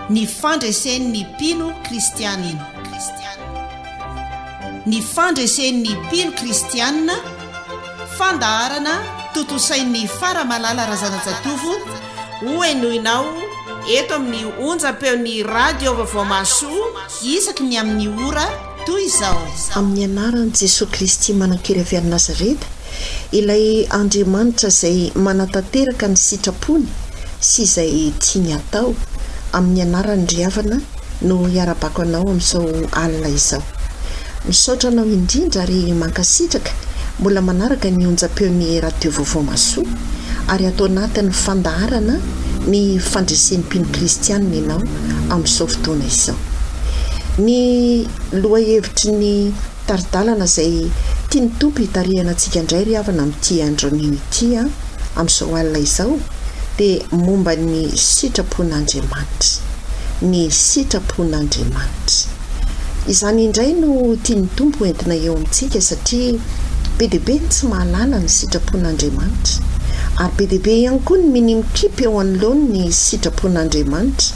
Ny fandresen'ny mpino kristianina. Ny fandresen'ny mpino kristianina, fandaharana totosain'ny Faramalala R hoenoinao eto amin'ny onjam-peon'ny radio vaovao masoa isaky ny amin'ny ora toy izao. Amin'ny anaran'i Jesosy Kristy manan-kery avy any Nazareta, ilay Andriamanitra izay manatanteraka ny sitrapony sy izay tiany atao, amin'ny anaran'ny ry havana no hiarabako anao amin'izao alina izao. Misaotra anao indrindra ary mankasitraka mbola manaraka ny onjam-peon'ny radio vaovao masoa ary atao anatin'ny fandaharana ny fandresen'ny mpino kristianina ianao amin'izao fotoana izao. Ny lohahevitry ny taridalana izay tiany tompo hitarihana antsika indray ry havana amin'ity andronio ity amin'izao alina izao dia momba ny sitrapon'Andriamanitra. Ny sitrapon'Andriamanitra izany indray no tiany tompo entina eo amintsika satria be dia be tsy mahalala ny sitrapon'Andriamanitra ary be dia be ihany koa ny minimikipy eo anoloany ny sitrapon'Andriamanitra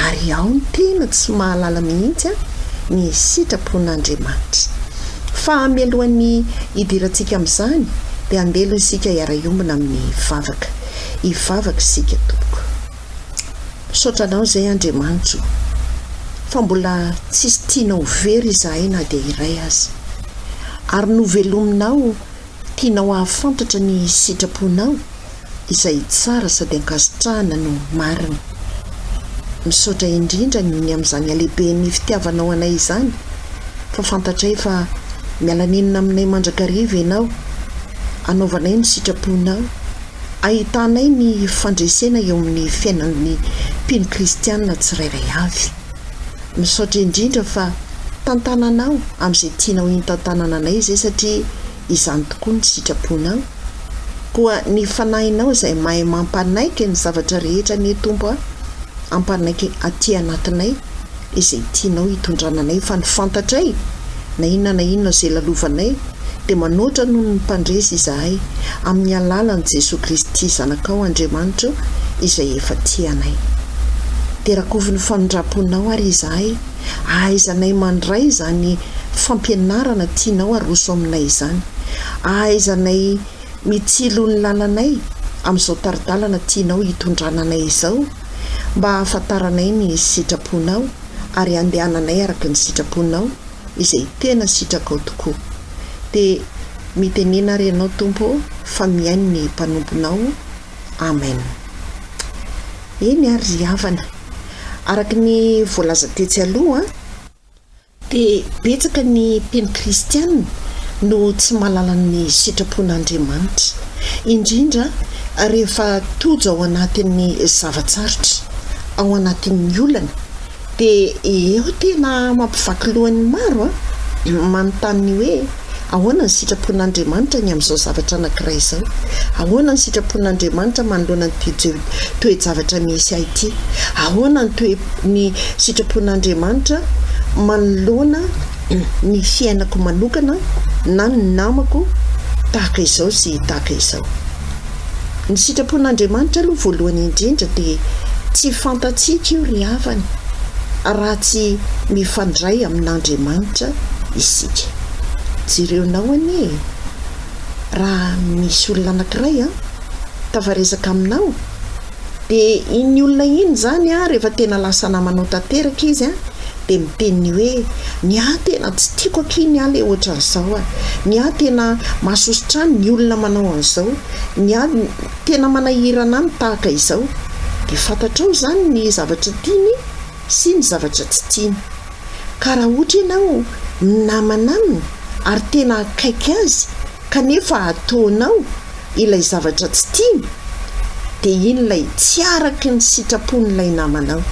ary ao ny tena tsy mahalala mihitsy ny sitrapon'Andriamanitra. Fa mialohan'ny hidirantsika amin'izany dia andelo isika hiara-iombona amin'ny vavaka. Hivavaka isika tompoko. Misaotra anao izay Andriamanitra fa mbola tsisy tianao very izahay na dia iray azy, ary novelominao tianao ahafantatra ny sitraponao izay tsara sady ankasitrahana no marina. Misaotra indrindra ny amin'izany alehiben'ny fitiavanao anay izany, fa fantatray fa miala-nenina aminay mandrakariva ianao, anaovanay ny sitraponao, ahitanay ny fandresena eo amin'ny fiainan'ny mpino kristianina tsirairay avy. Misaotra indrindra fa tantananao amin'izay tianao intantanana anay izay satria izany tokoa ny sitraponao. Koa ny fanahinao izay mahay mampanaiky ny zavatra rehetra ny tompo ampanaiky aty anatinay izay tianao hitondrananay, fa ny fantatray na inona izay lalovanay dia manoatra noho ny mpandresy izahay amin'ny alalan'i Jesosy Kristy zanakao Andriamanitra izay efa tianay. Dia rakovy ny famindraponao ary izahay ahaizanay mandray izany fampianarana tianao aroso aminay izany, ahaizanay mitsilo ny lalanay amin'izao taridalana tianao hitondrananay izao, mba hahafantaranay ny sitraponao ary andehananay araka ny sitraponao izay tena sitrakao tokoa. Dia mitenena ary ianao tompo fa miaino ny mpanomponao. Amen. Eny ary ry havana, araka ny voalaza tetsy aloha dia betsaka ny mpino kristianina no tsy mahalala ny sitrapon'Andriamanitra, indrindra rehefa tojo ao anatin'ny zavatsarotra, ao anatin'ny olana, dia eo tena mampivaky lohan'ny maro manontany hoe ahoana ny sitrapon'Andriamanitra ny amin'izao zavatra anankiray izao, ahoana ny sitrapon'Andriamanitra manoloana ny toe-javatra misy ity, ahoana ny sitrapon'Andriamanitra manoloana ny fiainako manokana na ny namako tahaka izao sy tahaka izao. Ny sitrapon'Andriamanitra aloha voalohany indrindra dia tsy fantatsika io ry havana raha tsy mifandray amin'Andriamanitra isika. Jereonao anie, raha misy olona anankiray tafaresaka aminao dia iny olona iny zany rehefa tena lasa namanao tanteraka izy dia miteny hoe ny tena tsy tiako akiny le ohatran'izao, ny tena mahasosotrany ny olona manao an'izao, ny tena manahirana any tahaka izao. Dia fantatrao zany ny zavatra tiany sy ny zavatra tsy tiany. Ka raha ohatra ianao namana aminy ary tena akaiky azy kanefa ataonao ilay zavatra tsy tiany, dia iny lay tsy araky ny sitrapon'ilay namanao.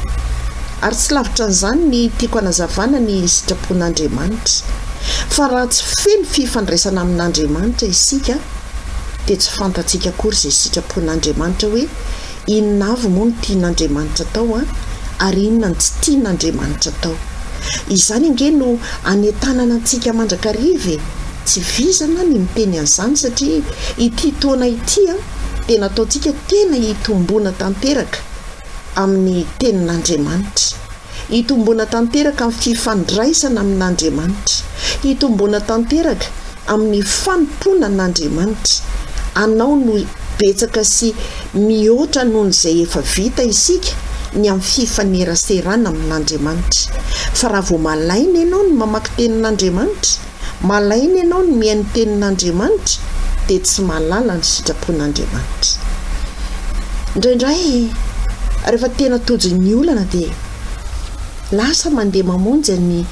Ary tsy lavitra an'izany ny tiako hanazavana ny sitrapon'Andriamanitra, fa raha tsy feno fifandraisana amin'Andriamanitra isika dia tsy fantatsika akory izay sitrapon'Andriamanitra hoe inona avy moa no tian'Andriamanitra atao ary inona ny tsy tian'Andriamanitra atao. Izany inge no anetanana antsika mandrakariva, tsy vizana ny miteny an'izany satria ity taona ity dia nataontsika tena hitombona tanteraka amin'ny tenin'Andriamanitra. hitombona tanteraka amin'ny fifandraisana amin'Andriamanitra, hitombona tanteraka amin'ny fanompona an'Andriamanitra. Anao no betsaka sy mihoatra noho izay efa vita isika ny amin'ny fifaneraserana amin'Andriamanitra. Fa raha vao malaina ianao no mamaky tenin'Andriamanitra, malaina ianao no mihaino tenin'Andriamanitra, dia tsy mahalala ny sitrapon'Andriamanitra. Indraindray rehefa tena tojo ny olana dia lasa mandeha mamonjy ny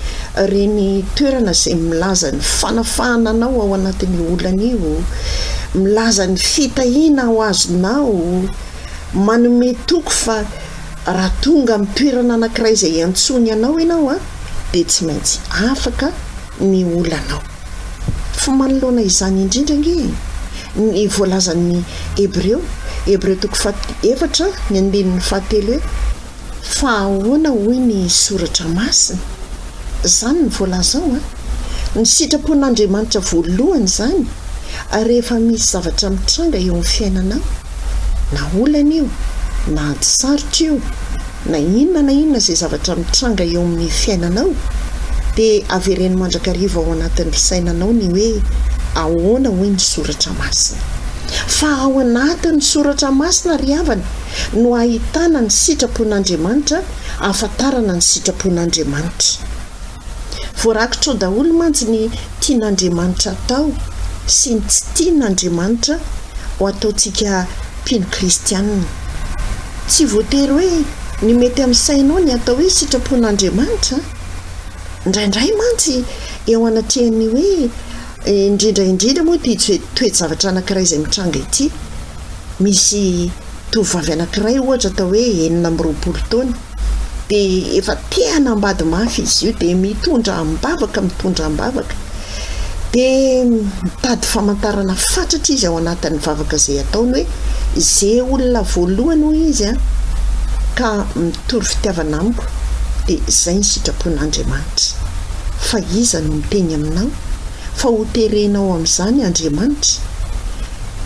reny toerana izay milaza ny fanafahana anao ao anatin'ny olana io, milaza ny fitahiana ho azonao, manome toko fa raha tonga amin'ny toerana anankiray izay antsony anao ianao dia tsy maintsy afaka ny olanao. Fa manoloana izany indrindra nge ny voalazan'ny Hebreo toko 4 ny andinin'ny 7 hoe fa ahoana hoy ny soratra masina. Zany ny voalaza ao ny sitrapon'Andriamanitra voalohany zany rehefa misy zavatra mitranga eo amin'ny fiainanao, na olana io na sarotra io na inona izay zavatra mitranga eo amin'ny fiainanao, dia avereny mandrakariva ao anatin'ny fisainanao ny hoe ahoana hoy ny soratra masina. Fa ao anatin'ny soratra masina ry havana no ahitana ny sitrapon'Andriamanitra, ahafantarana ny sitrapon'Andriamanitra. Voarakitra ao daholo mantsy ny tian'Andriamanitra atao sy ny tsy tian'Andriamanitra ho ataontsika mpino kristianina. Tsy voatery hoe ny mety amin'ny sainao ny atao hoe sitrapon'Andriamanitra. Indraindray mantsy eo anatrehany hoe indrindra moa ity toe-javatra anankiray izay mitranga ity. Misy tovovavy anankiray ohatra atao hoe 20 taona, dia efa te hanambady mafy izy io, dia mitondra ambavaka, dia mitady famantarana fatratra izy ao anatin'ny vavaka izay ataony hoe izay olona voalohany hoy izy ka mitory fitiavana amiko, dia izay ny sitrapon'Andriamanitra. Fa iza no miteny aminao fa hoterenao amin'izany Andriamanitra?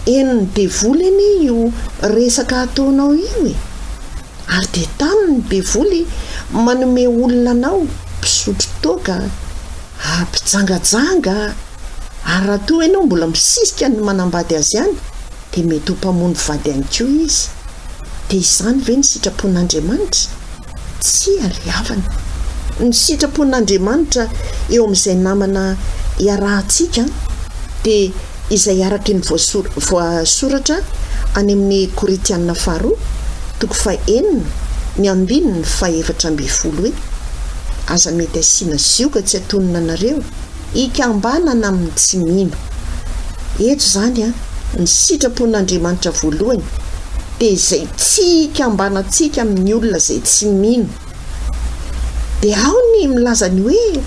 Eny ny bevoly eny io resaka ataonao io ary dia taminy ny bevoly manome olona anao mpisotro toaka, mpijangajanga, ary raha toa ianao mbola misisika ny manambady azy ihany dia mety ho mpamono vady ihany koa izy. Dia izany ve ny sitrapon'Andriamanitra? Tsy ary havana. Ny sitrapon'Andriamanitra eo amin'izay namana iarahantsika dia izay araka ny voasoratra any amin'ny Koritianina 2 toko 9 ny 2:7 hoe aza mety asiana zioka tsy atonina anareo ikambanana amin'ny tsy mino. Eto zany ny sitrapon'Andriamanitra voalohany dia izay tsy ikambanantsika amin'ny olona izay tsy mino. Dia ao ny milazany hoe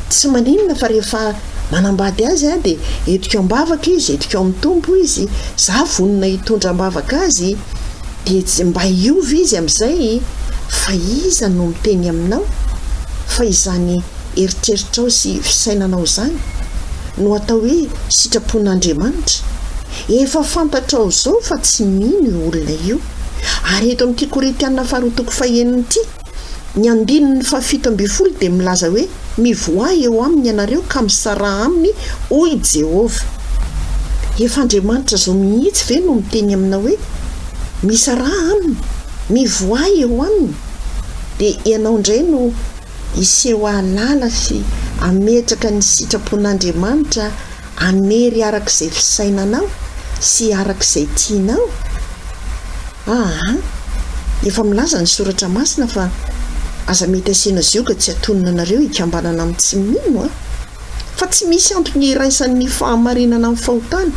tsy maninona fa rehefa manambady azy dia etiko ambavaka izy, etiko amin'ny tompo izy, za vonona hitondra ambavaka azy, dia mba hiovy izy amin'izay. Fa iza no miteny aminao fa izany eritreritrao sy fisainanao zany no atao hoe sitrapon'Andriamanitra? Efa fantatrao zao fa tsy mino io olona io. Ary eto amin'ity Koritianina 2 toko 9 ity ny 7:7 dia milaza hoe mivoay eo aminy ianareo ka misara aminy hoy Jehova. Efa Andriamanitra zao mihitsy ve no miteny aminao hoe misara aminy, mivoay eo aminy? Dia ianao indray no iseho alala sy ametraka ny sitrapon'Andriamanitra anery arak'izay fisainanao sy arak'izay tianao. Efa milaza ny soratra masina fa aza mety asiana zioka tsy atonina anareo ikambanana amin'ny tsy mino fa tsy misy antony iraisan'ny fahamarinana amin'ny fahotana,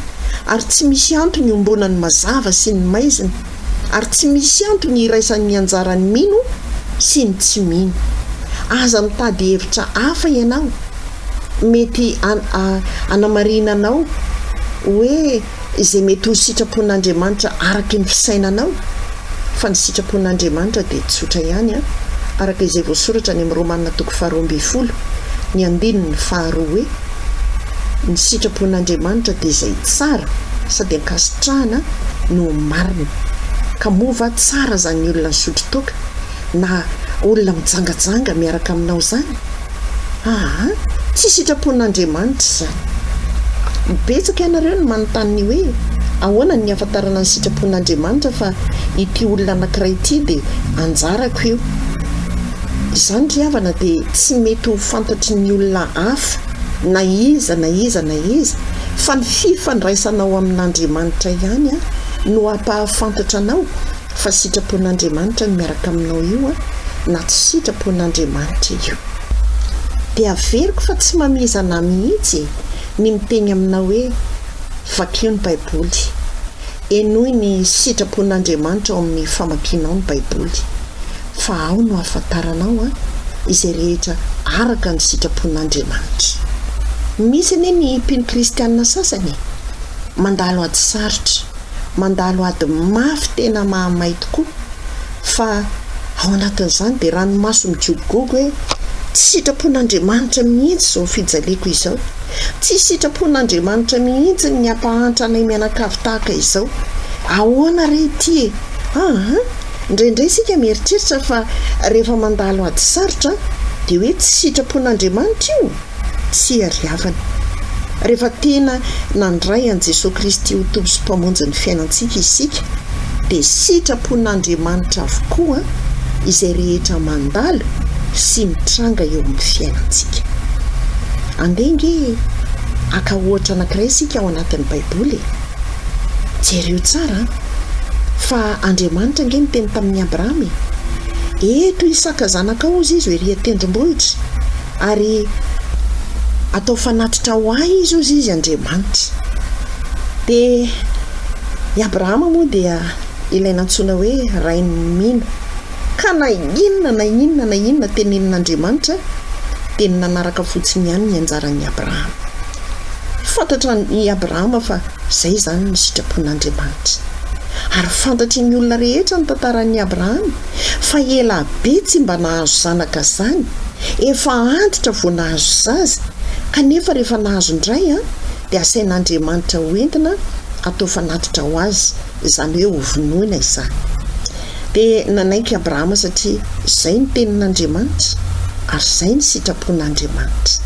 ary tsy misy antony ombonany mazava sy ny maizina, ary tsy misy antony iraisan'ny anjaran'ny mino sy ny tsy mino. Aza mitady hevitra hafa ianao, mety anamarinanao hoe izay mety ho sitrapon'Andriamanitra araka ny fisainanao. Fa ny sitrapon'Andriamanitra dia tsotra ihany araka izay voasoratra ny amin'ny Romanina toko 12 ny 2:2 hoe ny sitrapon'Andriamanitra dia izay tsara sady ankasitrahana no marina, ka mova tsara zany olona misotro toaka na olona mijangajanga miaraka aminao zany tsy sitrapon'Andriamanitra zany. Betsaka ianareo no manontany hoe ahoana ny afantarana ny sitrapon'Andriamanitra fa ity olona anankiray ity dia anjarako io. Izany ry havana dia tsy mety ho fantatry ny olona hafa na iza fa ny fifandraisanao amin'Andriamanitra ihany no ampahafantatra anao fa sitrapon'Andriamanitra no miaraka aminao io na tsy sitrapon'Andriamanitra io. Dia averiko fa tsy mamizana mihitsy ny miteny aminao hoe vakio ny Baiboly, enoy ny sitrapon'Andriamanitra ao amin'ny famakianao ny Baiboly, fa ao no afantaranao izay rehetra araka ny sitrapon'Andriamanitra. Misy ane ny mpino kristianina sasany mandalo ady sarotra, mandalo ady mafy tena mahamay tokoa, fa ao anatin'izany dia ranomaso mijogogogo hoe tsy sitrapon'Andriamanitra mihitsy izao fijaliako izao, tsy sitrapon'Andriamanitra mihitsy ny ampahantra anay mianakavy tahaka izao. Ahoana re ity indraindray isika mieritreritra fa rehefa mandalo ady sarotra dia hoe tsy sitrapon'Andriamanitra io. Tsy ariavana. Rehefa tena nandray an' Jesosy Kristy ho tompo sy mpamonjy ny fiainantsika isika dia sitrapon'Andriamanitra avokoa izay rehetra mandalo sy mitranga eo amin'ny fiainantsika. Andengy aka ohatra anankiray isika ao anatin'ny Baiboly. Jereo tsara fa Andriamanitra nge niteny tamin'ny Abrahama, eto Isaka zanakao izy hoery tendrombohitra ary atao fanatitra ho ahy izy Andriamanitra. Dia i Abrahama moa dia ilay nantsoina hoe rain'ny mpino, ka na inona tenenin'Andriamanitra dia nanaraka fotsiny ihany ny anjaran'ny Abrahama. Fantatra i Abrahama fa izay zany ny sitrapon'Andriamanitra, ary fantatry ny olona rehetra ny tantaran'ny Abrahama fa ela be tsy mba nahazo zanaka zany, efa antitra vao nahazo zaza, kanefa rehefa nahazo indray dia asain'Andriamanitra hoentina atao fanatitra ho azy, izany hoe ho vonoina izany. Dia nanaiky Abrahama satria izay ny tenin'Andriamanitra ary izay ny sitrapon'Andriamanitra.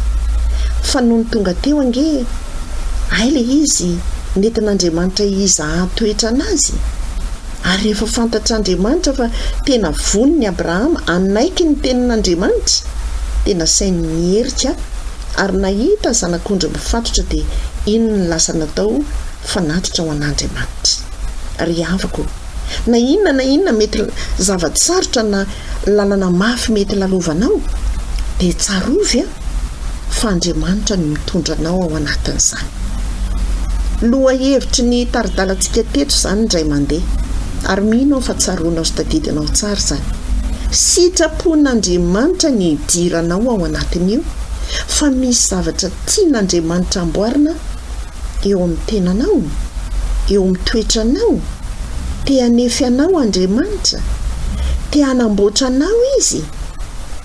Fa noho ny tonga teo ange aile izy nentin'Andriamanitra izy ahatoetra anazy, ary rehefa fantatr'Andriamanitra fa tena voniny Abrahama anaiky ny tenin'Andriamanitra dia nasainy mierika ary nahita zanak'ondry mifatotra dia iny ny lasa natao fanatitra ho an'Andriamanitra. Ry havako, na inona mety zava-tsarotra na lalana mafy mety lalovanao dia tsarovy fa Andriamanitra no mitondra anao ao anatin'izany. Loha hevitry ny taridalantsika teto izany indray mandeha, ary mino fa tsaroanao sy tadidinao tsara zany. Sitrapon'Andriamanitra ny idiranao ao anatin'io, fa misy zavatra tian'Andriamanitra amboarina eo amin'ny tenanao, eo amin'ny toetranao. Te hanefi anao Andriamanitra, te hanamboatra anao izy.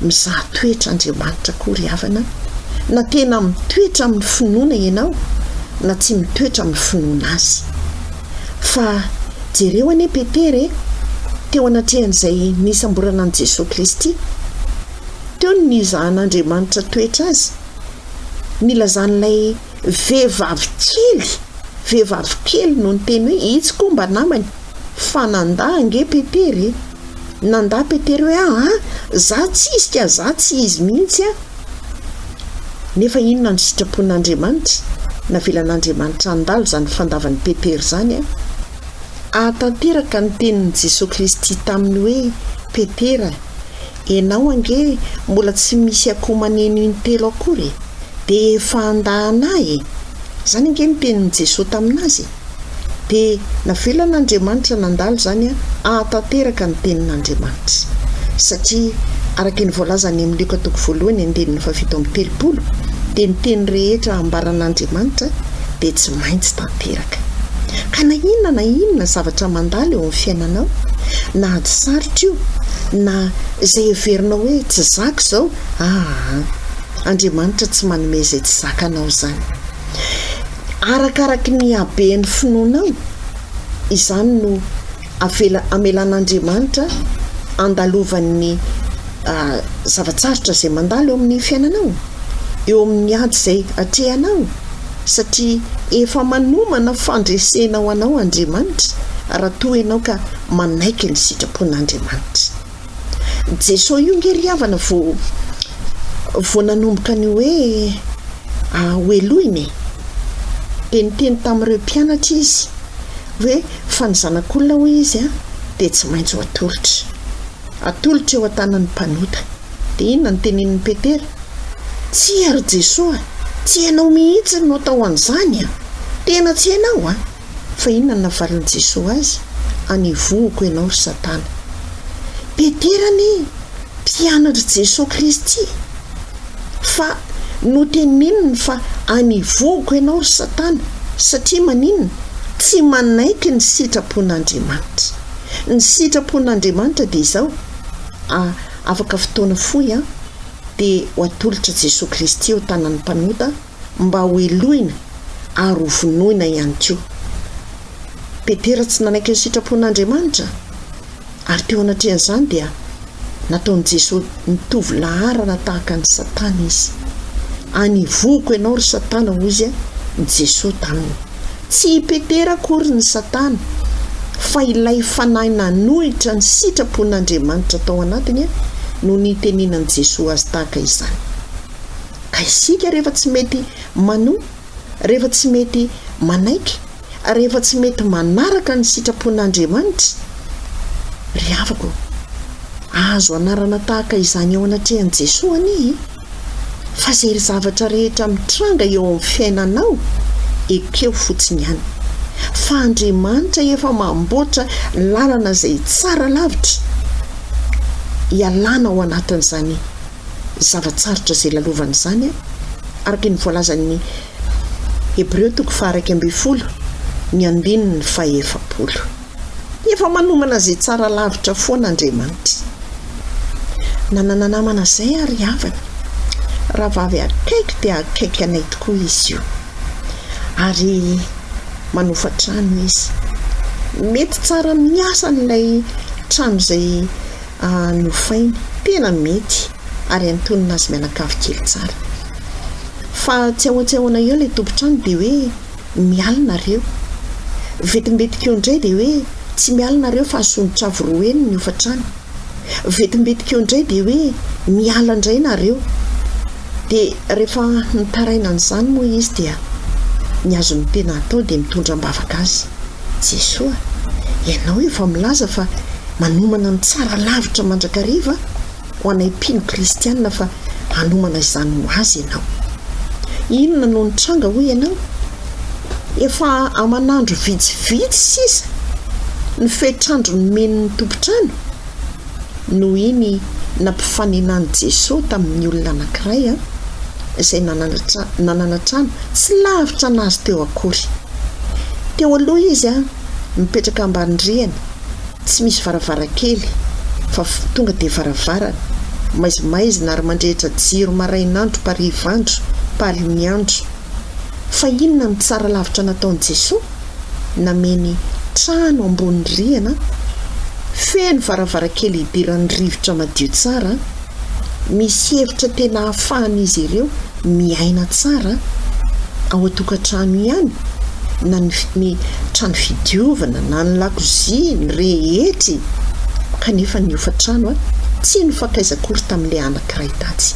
Mizaha toetra Andriamanitra koa ry havana, na tena mitoetra amin'ny finoana ianao na tsy mitoetra amin'ny finoana azy. Fa jereo ane Petera teo anatrehan'izay nisamborana an' Jesosy Kristy, teo ny nizahan'Andriamanitra toetra azy, nilazan'ilay vehivavy kely no niteny hoe itsy koa mba namany, fa nanda ange Petera, nanda Petera hoe za tsy izy mihitsy nefa inona ny sitrapon'Andriamanitra navelan'Andriamanitra andalo zany fandavan'ny Petera zany atanteraka ny tenin'i Jesosy Kristy taminy hoe Petera, enao ange mbola tsy misy akoho maneno intelo akory dia efa andahanahy. Zany ange ny tenin'i Jesosy taminazy. Dia navelan'Andriamanitra nandalo zany atanteraka ny tenin'Andriamanitra, satria araka ny voalazany amin'ny Luka 1:7-7 dia ny teny rehetra ambaran'Andriamanitra dia tsy maintsy tanteraka. Ka na inona zavatra mandalo eo amin'ny fiainanao, na ady sarotra io na izay heverinao hoe tsy zaka izao, Andriamanitra tsy manome izay tsy zakanao zany. Arakaraky ny haben'ny finoanao, izany no amelan'Andriamanitra andalovan'ny zavatsarotra izay mandalo eo amin'ny fiainanao, eo amin'ny ady izay atrehanao, satria efa manomana fandresena ho anao Andriamanitra raha toa ianao ka manaiky ny sitrapon'Andriamanitra. Jesosy io nge ry havana vao nanomboka ny hoe hoelohiny dia niteny tamin'ireo mpianatra izy hoe fa ny zanak'olona hoy izy dia tsy maintsy ho atolotra eo an-tanan'ny mpanota. Dia inona ny tenenin'ny Petera? Tsy ary Jesosy, tsy ianao mihitsy no atao an'izany tena tsy ianao fa inona ny navalin'i Jesosy azy? Anivohoko ianao ry Satana. Petera ny mpianatra Jesosy Kristy, fa no tenininy fa anivohoko ianao ry Satana, satria maninona? Tsy manaiky ny sitrapon'Andriamanitra. Ny sitrapon'Andriamanitra dia izao, afaka fotoana fohy dia ho atolotra Jesosy Kristy eo tanan'ny mpanota mba ho elohina ary ho vonoina ihany koa. Petera tsy nanaiky ny sitrapon'Andriamanitra, ary teo anatrehan'izany dia nataon'i Jesosy mitovy laharana tahaka ny Satana izy. Anivohoko ianao ry Satana hoy izy Jesosy taminy. Tsy Petera akory ny Satana, fa ilay fanahy nanohitra ny sitrapon'Andriamanitra tao anatiny no niteninan'i Jesosy azy tahaka izany. Ka isika rehefa tsy mety manohy, rehefa tsy mety manaiky, rehefa tsy mety manaraka ny sitrapon'Andriamanitra, ry havako, azo anarana tahaka izany eo anatrehan'i Jesosy anie, fa izay zavatra rehetra mitranga eo amin'ny fiainanao ekeo fotsiny ihany. Fa Andriamanitra efa mamboatra lalana izay tsara lavitra ialana ao anatin'izany zavatsarotra izay lalovana izany, araka ny voalazan'ny Hebreo 12:20 ny 9:7. Efa manomana izay tsara lavitra foana Andriamanitra. Nanana namana izay ary havana, raha vavy akaiky dia akaiky anay tokoa izy io, ary manofa trano izy. Mety tsara miasa n'ilay trano izay nofainy, tena mety, ary antonina azy mianakavy kely tsara. Fa tsy ahoana eo ilay tompontrano dia hoe mialinareo. Vetimbetika eo indray dia hoe tsy mialinareo fa asonontravo roa eny ny ofatrano. Vetimbetika eo indray dia hoe miala indray nareo. Dia rehefa nitaraina an'izany moa izy dia ny azony tena atao dia mitondra mbavaka azy. Jesosy, ianao efa milaza fa manomana ny tsara lavitra mandrakariva ho anay mpino kristianina, fa hanomana izany ho azy ianao. Inona no nitranga hoy ianao? Efa aman'andro vitsivitsy sisa ny fetrandro nomen'ny tompontrano no iny nampifaninan'i Jesosy tamin'ny olona anankiray izay nanana trano tsy lavitra anazy teo akory. Teo aloha izy mipetraka ambany rihana, tsy misy varavarakely fa tonga dia varavarana maizimaizina ary mandrehitra jiro marainandro, parivandro, palimiandro. Fa inona ny tsara lavitra nataon'i Jesosy? Nameny trano ambony rihana, feno varavarakely idiran'ny rivotra madio tsara, misy hevitra tena ahafahan'izy ireo miaina tsara ao an-tokantrano ihany, na ny trano fidiovana, na ny lakozia, ny rehetry. Kanefa ny ofatrano tsy nifakaiza-kory tamin'ilay anankiray tatsy.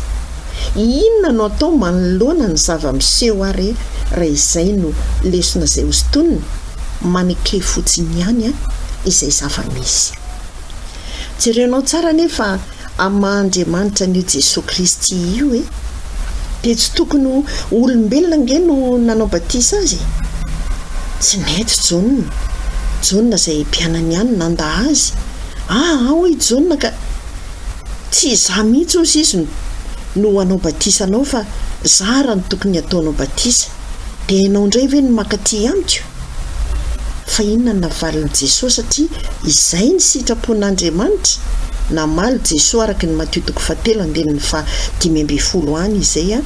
Inona no atao manoloana ny zava-miseho ary raha izay no lesona izay hostonina maneke fotsiny ihany izay zava-misy. Jerenao tsara nefa ama-Andriamanitra ny Jesosy Kristy io dia tsy tokony olombelona nge no nanao batisa azy. Tsy mety Jona izay mpianany ihany nanda azy. Hoy Jona ka tsy izaho mihitsy ozy izy no anao batisa anao, fa zara ny tokony ataonao batisa. Dia ianao indray ve no makaty amiko? Fa inona ny navalin'i Jesosy, satria izay ny sitrapon'Andriamanitra. Namaly Jesosy araka ny Matteo 7:5 any izay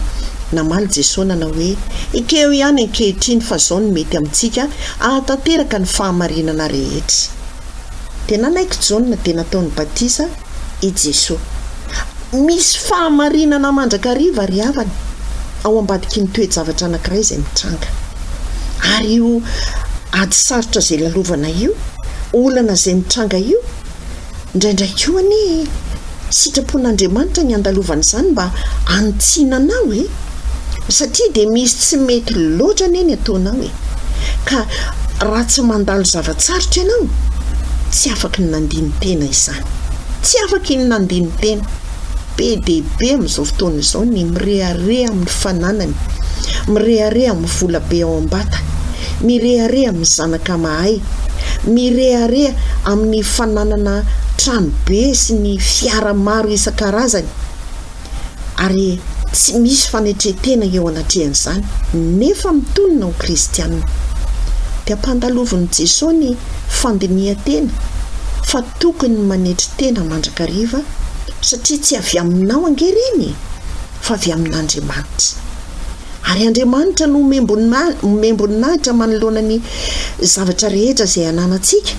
namaly Jesosy nanao hoe ikeo ihany ankehitriny fa zao no mety amintsika ahatanteraka ny fahamarinana rehetra. Dia nanaiky Jona dia nataony batisa i Jesosy. misy fahamarinana mandrakariva ry havana ao ambadiky ny toe-javatra anankiray izay mitranga. Ary io ady sarotra izay lalovana io, olana izay mitranga io, indraindray koa ny sitrapon'Andriamanitra ny andalovana izany mba anitsinanao satria dia misy tsy mety loatra neny ataonao ka raha tsy mandalo zavatsarotra ianao tsy afaka ny nandiny tena izany, tsy afaka ny nandiny tena. Be dia be amin'izao fotoana izao ny mirehareha amin'ny fananany, mirehareha amin'ny vola be ao am-bata, mirehareha amin'ny zanaka mahay, mirehareha amin'ny fananana trano be sy ny fiara maro isan-karazany, ary tsy misy fanetretena eo anatrehan'izany nefa mitonona ho kristianina. Dia ampandalovin'i Jesosy ny fandinihan-tena fa tokony manetry tena mandrakariva satria tsy avy aminao angereny fa avy amin'Andriamanitra. Ary Andriamanitra no membonahitra manoloana ny zavatra rehetra izay ananantsika,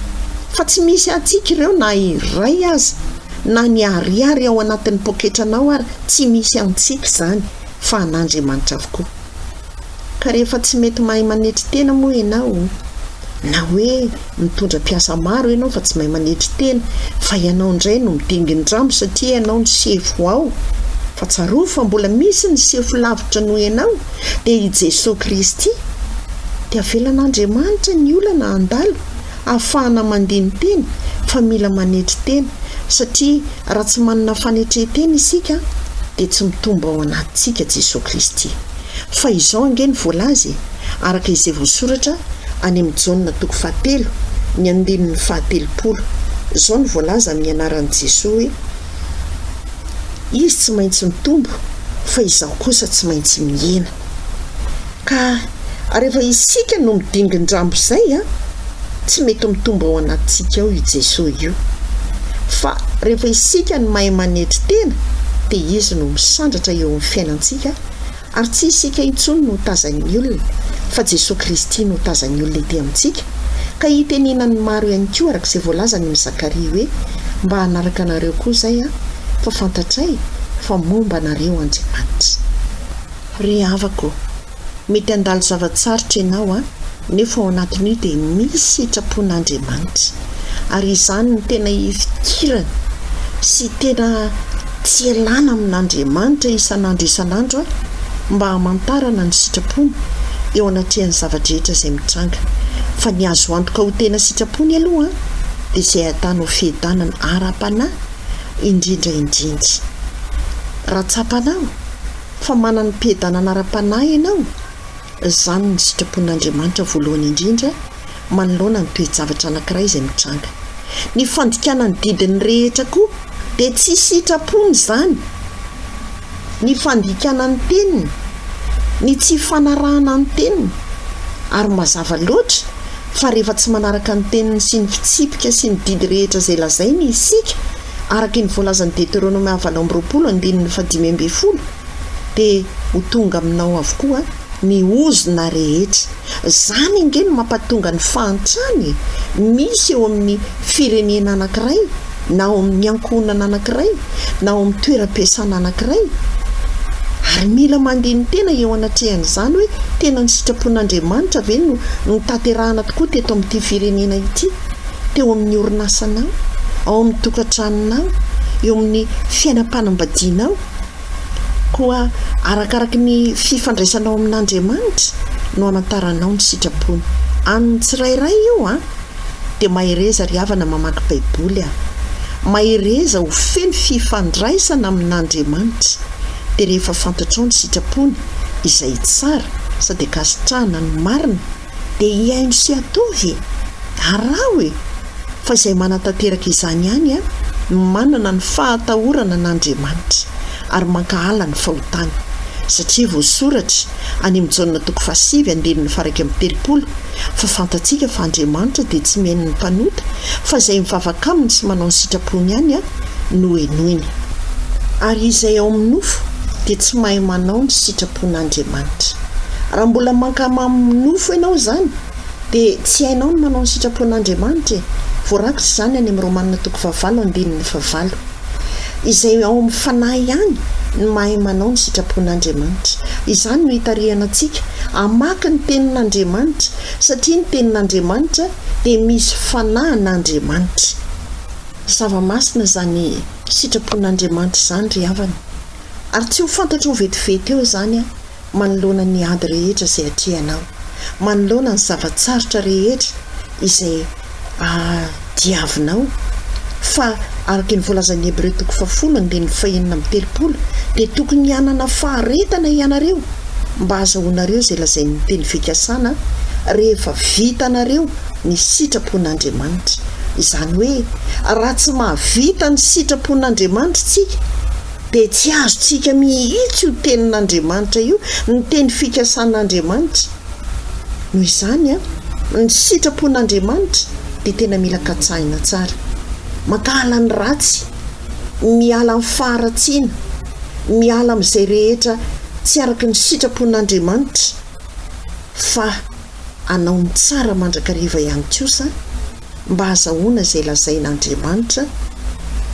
fa tsy misy atsika ireo na iray aza na ny ariary ao anatin'ny poketranao ary tsy misy amintsika izany fa an'Andriamanitra avokoa. Ka rehefa tsy mety mahay manetry tena moa ianao, na hoe mitondra piasa maro ianao fa tsy mahay manetry tena, fa ianao indray no midingin-drambo satria ianao ny sefo ao, fa tsaroa fa mbola misy ny sefo lavitra noho ianao dia i Jesosy Kristy. Dia avelan'Andriamanitra ny olana andalo ahafahana mandiny tena fa mila manetry tena satria raha tsy manana fanetretena isika dia tsy mitomba ao anatintsika Jesosy Kristy. Fa izao angeny voalaza araka izay voasoratra any amin'ny Jaona 7 ny andinin'ny 17. Izao ny voalaza amin'ny anaran'i Jesosy: izy tsy maintsy mitombo fa izaho kosa tsy maintsy mihena. Ka rehefa isika no midingin-drambo izay tsy mety mitombo ao anatintsika ao io Jesosy io, fa rehefa isika no mahay manetry tena dia izy no misandratra eo amin'ny fiainantsika, ary tsy isika intsony no tazan'ny olona fa Jesosy Kristy no tazan'ny olona ety amintsika. Ka itenenany maro ihany koa araka izay voalaza ny Zakaria hoe: mba hanaraka anareo koa izay fa fantatray fa momba anareo Andriamanitra. Ry havako, mety handalo zavatsarotra ianao nefa ao anatin'io dia misy sitrapon'Andriamanitra, ary izany no tena ifikirana sy tena tsy elana amin'Andriamanitra isan'andro mba hamantarana ny sitrapony eo anatrehan'ny zavadrehetra izay mitranga. Fa ny azo antoka ho tena sitrapony aloha dia izay atanao fiadanana ara-panahy indrindra. Raha tsapanao fa manana mpiadanana ara-panahy ianao, izany ny sitrapon'Andriamanitra voalohany indrindra manoloana ny toe-javatra anankiray izay mitranga. Ny fandikana ny didiny rehetra koa dia tsy sitrapony izany. Ny fandikana ny teniny, ny tsy fanarahana ny teniny, ary mazava loatra fa rehefa tsy manaraka ny teniny sy ny fitsipika sy ny didy rehetra izay lazainy isika araka ny voalazan'ny Deutéronome 20:5-12 dia ho tonga aminao avokoa ny ozona rehetra. Izany ingeny mampatonga ny fahantrany misy eo amin'ny firenena anankiray, na ao amin'ny ankohonana anankiray, na ao amin'ny toeram-piasana anankiray, ary mila mandiny tena eo anatrehan'izany hoe tena ny sitrapon'Andriamanitra ve no tanterahana tokoa teto amin'ity firenena ity, teo amin'ny orinasanao, ao amin'ny tokantranonao, eo amin'ny fiainam-panambadianao, koa arakaraky ny fifandraisanao amin'Andriamanitra no hamantaranao ny sitrapony. Amin'ny tsirairay io dia mahereza ry havana mamaky baiboly mahereza ho feno fifandraisana amin'Andriamanitra. Dia rehefa fantatrao ny sitrapony izay tsara sady akasitrahana ny marina dia hiaino sy atovy araho fa izay manatanteraka izany ihany manana ny fahatahorana n'Andriamanitra ary mankahala ny fahotany, satria voasoratra any amin'ny Jaona 7:1-3 fa fantatsika fa Andriamanitra dia tsy mihaino ny mpanota fa izay mivavaka aminy sy manao ny sitrapony ihany no henoiny. Ary izay ao amin'ny nofo dia tsy mahay manao ny sitrapon'Andriamanitra. Raha mbola mankama-amin'ny nofo ianao izany dia tsy hainao ny manao ny sitrapon'Andriamanitra. Voarakitra izany any amin'ny Romanina 9:9. izay ao amin'ny fanahy ihany ny mahay manao ny sitrapon'Andriamanitra. Izany no hitarihana antsika amaky ny tenin'Andriamanitra, satria ny tenin'Andriamanitra dia misy fanahin'Andriamanitra. Zava-masina zany sitrapon'Andriamanitra zany ry havana, ary tsy ho fantatro ho vetivety eo zany a manoloana ny ady rehetra izay atrehanao, manoloana ny zavatsarotra rehetra izay diavinao. Fa araka ny voalazan'ny Hebreo 10:30 dia tokony hianana faharetana ianareo mba azahoanareo izay lazain'ny teny fikasana rehefa vitanareo ny sitrapon'Andriamanitra. Izany hoe raha tsy mahavita ny sitrapon'Andriamanitra tsika dia tsy azontsika mihitsy io tenin'Andriamanitra io, ny teny fikasan'Andriamanitra. Noho izany ny sitrapon'Andriamanitra dia tena mila katsahina tsara, makala ny ratsy, miala amin'ny faharatsiana, miala amin'izay rehetra tsy araka ny sitrapon'Andriamanitra, fa anao ny tsara mandrakariva ihany kosa mba azahoana izay lazain'Andriamanitra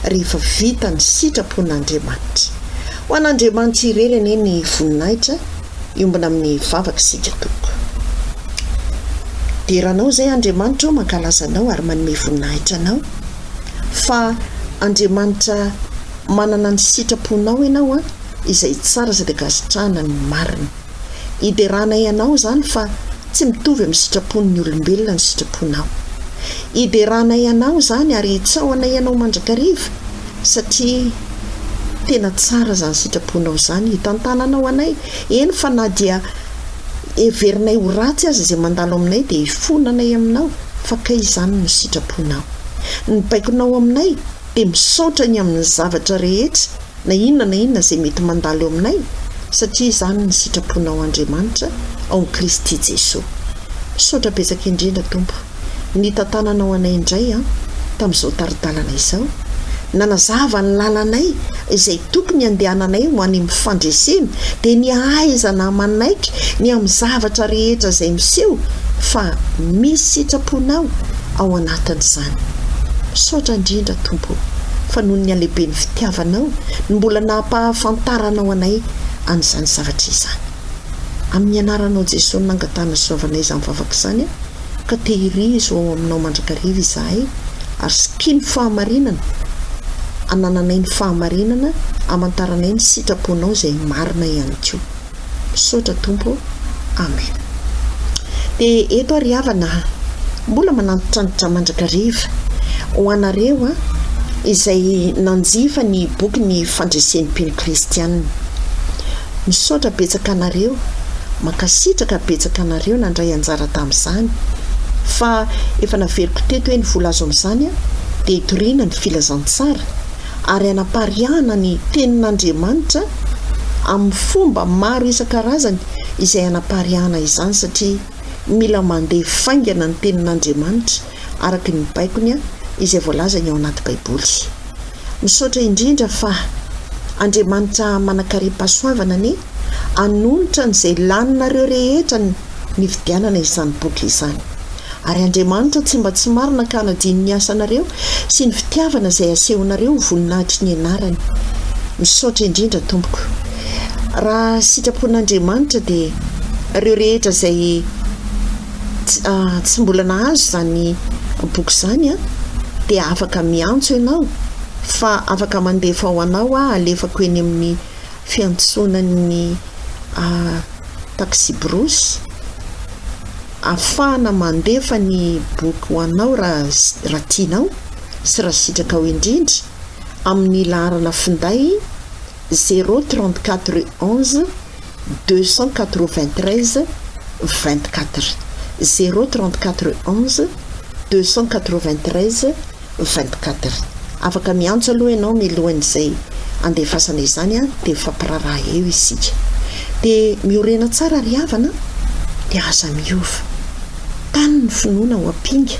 rehefa vita ny sitrapon'Andriamanitra. Ho an'Andriamanitra irery anie ny voninahitra iombana amin'ny vavaka sika toko. Dia rahanao izay Andriamanitra mankalaza anao ary manome voninahitra anao, fa Andriamanitra manana ny sitraponao ianao izay tsara sady gasitrahana ny marina. Iderana ianao zany fa tsy mitovy amin'ny sitrapon'ny olombelona ny sitraponao. Iderana ianao zany ary itsahoana ianao mandrakariva, satria tena tsara zany sitraponao zany hitantananao anay. Eny fa na dia everinay ho ratsy aza izay mandalo aminay dia hifonanay aminao, fa kay izany no sitraponao. Ny baikonao aminay dia misaotra ny amin'ny zavatra rehetra na inona izay mety mandalo aminay, satria izany ny sitraponao Andriamanitra ao amin'i Kristy Jesosy. Misaotra betsaka indrindra Tompo, ny tantananao anay indray tamin'izao taridalana izao, nanazava ny lalanay izay tokony andehananay ho any amin'ny fandresena, dia ny ahaizana manaiky ny amin'ny zavatra rehetra izay miseho fa misy sitraponao ao anatin'izany. Misaotra indrindra Tompo, fa noho ny alehibe ny fitiavanao ny mbola nampahafantaranao anay an'izany zavatra izany. Amin'ny anaranao Jesosy nangatana soavanay izany vavaka izany ka tehirizo ao aminao mandrakariva izahay, ary sikiny fahamarinana, anananay ny fahamarinana, amantaranay ny sitraponao izay marina ihany koa. Misaotra Tompo, amen. Dia eto ary havana mbola manantitrantitra mandrakariva ho anareo izay nanjifa ny boky ny fandresen'ny mpino kristianina. Misaotra betsaka anareo, makasitraka betsaka anareo nandray anjara tamin'izany, fa efa naveriko teto hoe ny vola azo amin'izany dia hitoriana ny filazantsara ary anapariahana ny tenin'Andriamanitra amin'ny fomba maro isan-karazany izay anapariahana izany, satria mila mandeha faingana ny tenin'Andriamanitra araka ny baikony izay voalazany ao anaty baiboly. Misaotra indrindra fa Andriamanitra manakariam-pahasoavana anie anonitra n'izay laninareo rehetra ny fidianana izany boky izany, ary Andriamanitra tsy mba tsy marina ka hanadiny ny asanareo sy ny fitiavana izay asehonareo ho voninahitry ny anarany. Misaotra indrindra Tompoko. Raha sitrapon'Andriamanitra dia ireo rehetra izay tsy mbola nahazo izany boky izany dia afaka miantso ianao, fa afaka mandefa ho anao alefako eny amin'ny fiantsonan'ny taxi brosy, afahana mandefa ny boky ho anao raha tianao sy raha sitraka ho indrindra amin'ny laharana finday 034 11 293 24 034 11 293 24. Afaka miantso aloha ianao milohan'izay andefasana izany dia fampiraraha eo isika. Dia miorena tsara ry havana dia aza miova, tany ny finoana ho ampinga,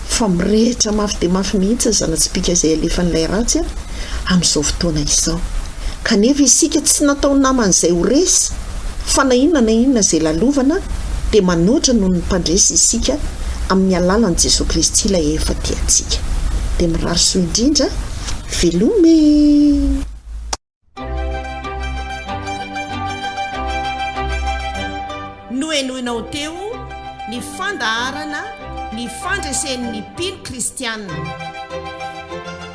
fa mirehitra mafy dia mafy mihitsy zanatsipika izay alefan'ilay ratsy amin'izao fotoana izao. Kanefa isika tsy natao naman'izay ho resy, fa na inona izay lalovana dia manoatra noho ny mpandresy isika amin'ny alalan'i Jesosy Kristy ilay efa tiantsika. dia mirarosoa indrindra velome. noenoinao teo ny fandaharana ny fandresen'ny mpino kristianina.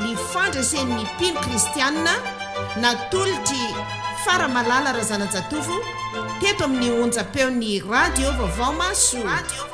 Ny fandresen'ny mpino kristianina natolotry Faramalala R teto amin'ny onjam-peon'ny radio vaovao maso.